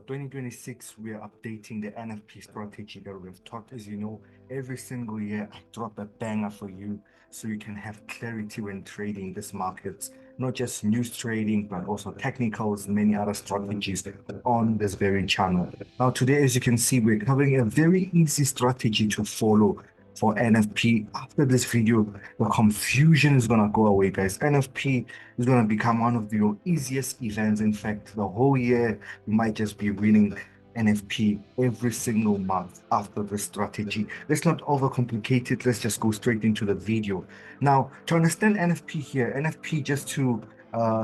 2026, we are updating the NFP strategy that we've taught. As you know, every single year I drop a banger for you so you can have clarity when trading this markets, not just news trading, but also technicals, many other strategies on this very channel. Now, today, as you can see, we're covering a very easy strategy to follow for NFP. After this video, the confusion is gonna go away, guys. NFP is gonna become one of your easiest events. In fact, the whole year you might just be winning NFP every single month after the strategy. Let's not overcomplicate it. Let's just go straight into the video. Now, to understand NFP here, NFP, just to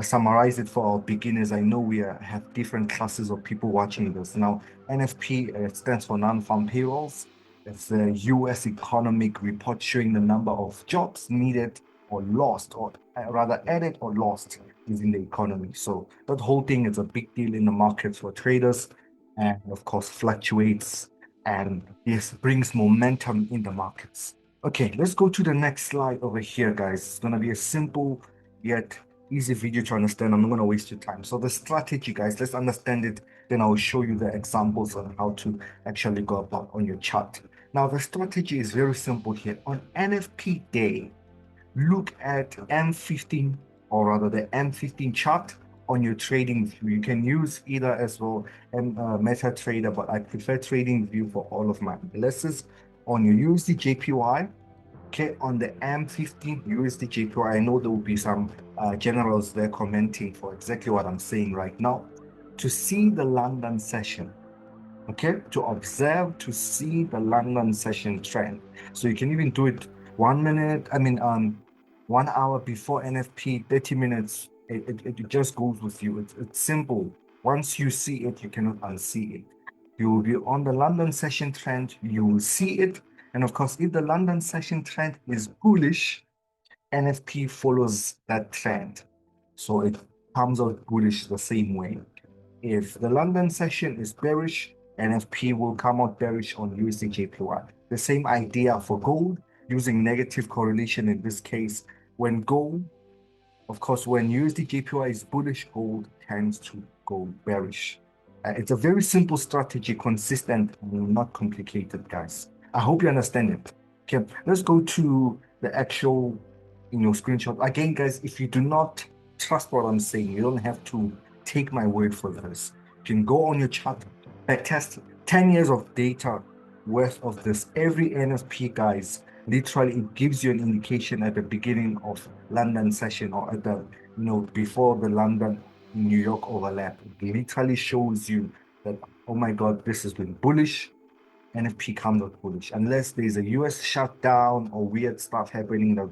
summarize it for our beginners, I know we have different classes of people watching this. Now, NFP stands for non-farm payrolls. It's the US economic report showing the number of jobs needed or lost, or rather added or lost within the economy. So that whole thing is a big deal in the markets for traders, and of course fluctuates, and this brings momentum in the markets. Okay, let's go to the next slide over here, guys. It's going to be a simple yet easy video to understand. I'm not going to waste your time. So the strategy, guys, let's understand it. Then I'll show you the examples on how to actually go about on your chart. Now, the strategy is very simple here. On NFP day, look at M15, or rather the M15 chart on your trading view. You can use either as well MetaTrader, but I prefer trading view for all of my analysis. On your USDJPY, okay, on the M15 USDJPY, I know there will be some generals there commenting for exactly what I'm saying right now. To see the London session, okay, to observe, to see the London session trend. So you can even do it 1 minute, 1 hour before NFP, 30 minutes. It just goes with you. It's simple. Once you see it, you cannot unsee it. You will be on the London session trend, you will see it. And of course, if the London session trend is bullish, NFP follows that trend. So it comes out bullish the same way. If the London session is bearish, NFP will come out bearish on USDJPY. The same idea for gold, using negative correlation in this case. When gold, of course, when USDJPY is bullish, gold tends to go bearish. It's a very simple strategy, consistent, not complicated, guys. I hope you understand it. Okay, let's go to the actual, screenshot. Again, guys, if you do not trust what I'm saying, you don't have to take my word for this. You can go on your chart, backtest 10 years of data worth of this. Every NFP, guys, literally it gives you an indication at the beginning of London session, or at the, before the London New York overlap. It literally shows you that, oh my God, this has been bullish. NFP comes out bullish, unless there's a US shutdown or weird stuff happening that,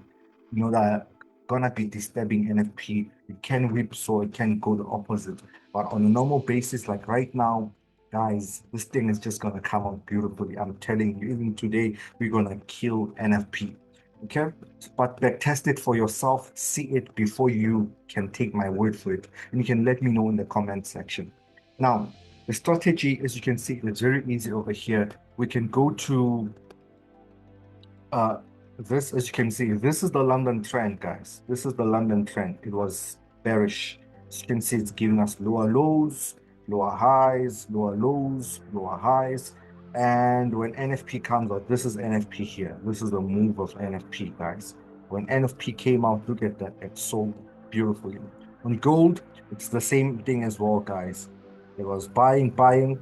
that gonna be disturbing NFP. It can whip, so it can go the opposite. But on a normal basis, like right now, guys, this thing is just gonna come out beautifully. I'm telling you, even today, we're gonna kill NFP. Okay, but backtest it for yourself, see it before you can take my word for it, and you can let me know in the comment section. Now, the strategy, as you can see, it's very easy over here. We can go to this. As you can see, this is the London trend, guys. This is the London trend. It was bearish. As you can see, it's giving us lower lows, lower highs, lower lows, lower highs. And when NFP comes out, this is NFP here. This is the move of NFP, guys. When NFP came out, look at that. It's so beautifully. On gold, it's the same thing as well, guys. It was buying.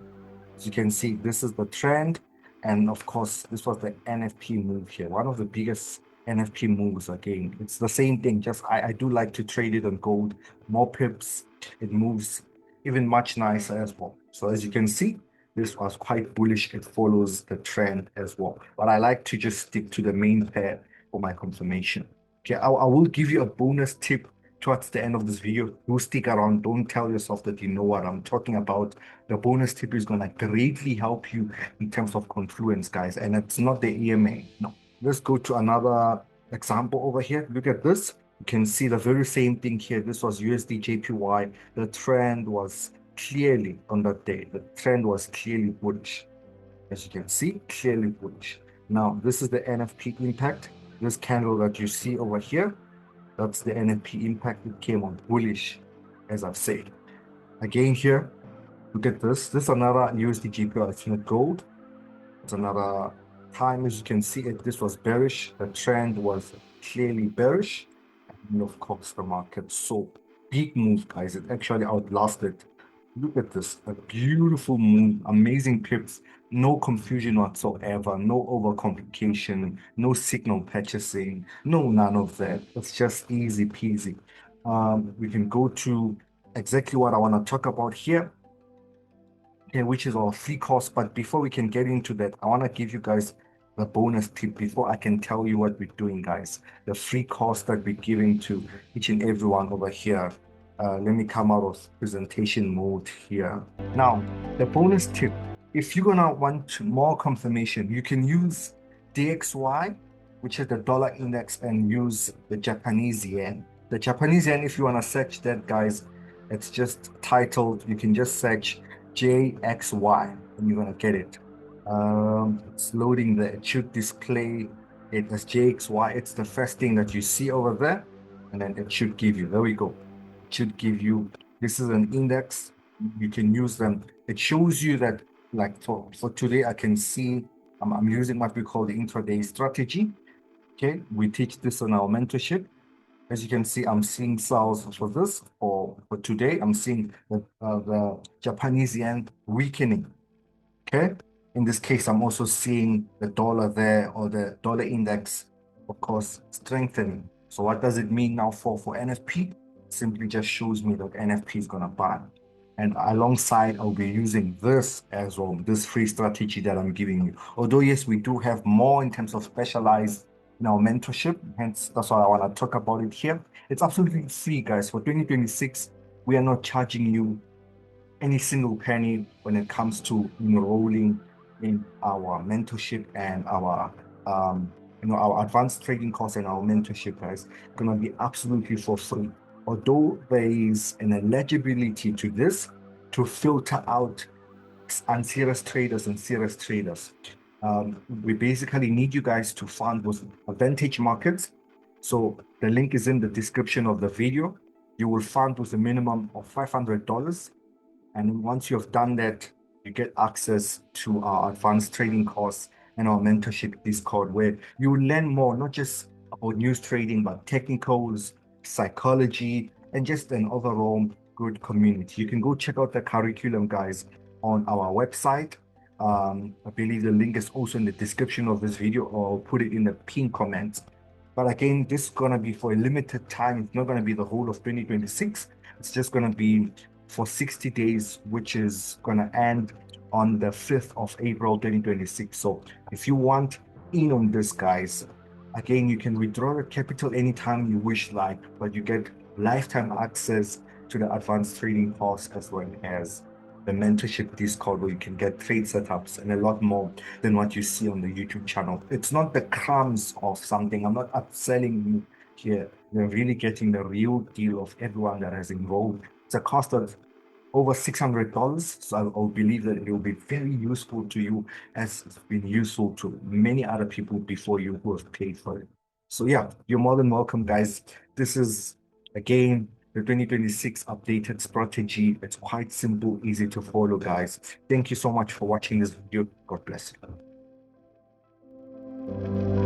As you can see, this is the trend. And of course, this was the NFP move here. One of the biggest NFP moves again. It's the same thing, just I do like to trade it on gold. More pips, it moves even much nicer as well. So as you can see, this was quite bullish. It follows the trend as well. But I like to just stick to the main pair for my confirmation. Okay, I will give you a bonus tip towards the end of this video. Do stick around. Don't tell yourself that you know what I'm talking about. The bonus tip is going to greatly help you in terms of confluence, guys. And it's not the EMA. No. Let's go to another example over here. Look at this. You can see the very same thing here. This was USDJPY. The trend was clearly on that day. The trend was clearly bullish. As you can see, clearly bullish. Now, this is the NFP impact. This candle that you see over here, that's the NFP impact. It came on bullish, as I've said. Again here, Look at this. This is another USDJPY Gold. It's another time, as you can see it, this was bearish. The trend was clearly bearish. And of course, the market saw big move, guys. It actually outlasted. Look at this, a beautiful move, amazing pips, no confusion whatsoever, no overcomplication, no signal purchasing, no none of that. It's just easy peasy. We can go to exactly what I want to talk about here. Okay, which is our free course. But before we can get into that, I want to give you guys the bonus tip before I can tell you what we're doing, guys. The free course that we're giving to each and everyone over here. Let me come out of presentation mode here. Now, the bonus tip, if you're gonna want more confirmation, you can use DXY, which is the dollar index, and use the Japanese yen. The Japanese yen, if you want to search that, guys, it's just titled, you can just search JXY and you're gonna get it. It's loading there. It should display it as JXY. It's the first thing that you see over there, and then it should give you, there we go. It should give you, this is an index. You can use them. It shows you that, like for today, I can see I'm using what we call the intraday strategy. Okay, we teach this on our mentorship. As you can see, I'm seeing sales for this, for today. I'm seeing the Japanese yen weakening. Okay. In this case, I'm also seeing the dollar there, or the dollar index, of course, strengthening. So what does it mean now for NFP? Simply just shows me that NFP is going to buy. And alongside, I'll be using this as well, this free strategy that I'm giving you. Although, yes, we do have more in terms of specialized in our mentorship. Hence, that's why I want to talk about it here. It's absolutely free, guys. For 2026, we are not charging you any single penny when it comes to enrolling in our mentorship and our our advanced trading course and our mentorship, guys. Gonna be absolutely for free. Although there is an eligibility to this to filter out unserious traders and serious traders. We basically need you guys to fund with Vantage Markets. So the link is in the description of the video. You will fund with a minimum of $500. And once you have done that, you get access to our advanced trading course and our mentorship Discord, where you will learn more, not just about news trading, but technicals, psychology, and just an overall good community. You can go check out the curriculum, guys, on our website. I believe the link is also in the description of this video, or I'll put it in the pinned comments. But again, this is going to be for a limited time. It's not going to be the whole of 2026. It's just going to be for 60 days, which is going to end on the 5th of April 2026. So if you want in on this, guys, again, you can withdraw the capital anytime you wish, but you get lifetime access to the advanced trading course, as well as the mentorship Discord, where you can get trade setups and a lot more than what you see on the YouTube channel. It's not the crumbs of something. I'm not upselling you here. You're really getting the real deal of everyone that has enrolled. It's a cost of over $600. So I believe that it will be very useful to you, as it's been useful to many other people before you who have paid for it. So yeah, you're more than welcome, guys. This is, again, the 2026 updated strategy. It's quite simple, easy to follow, guys. Thank you so much for watching this video. God bless you.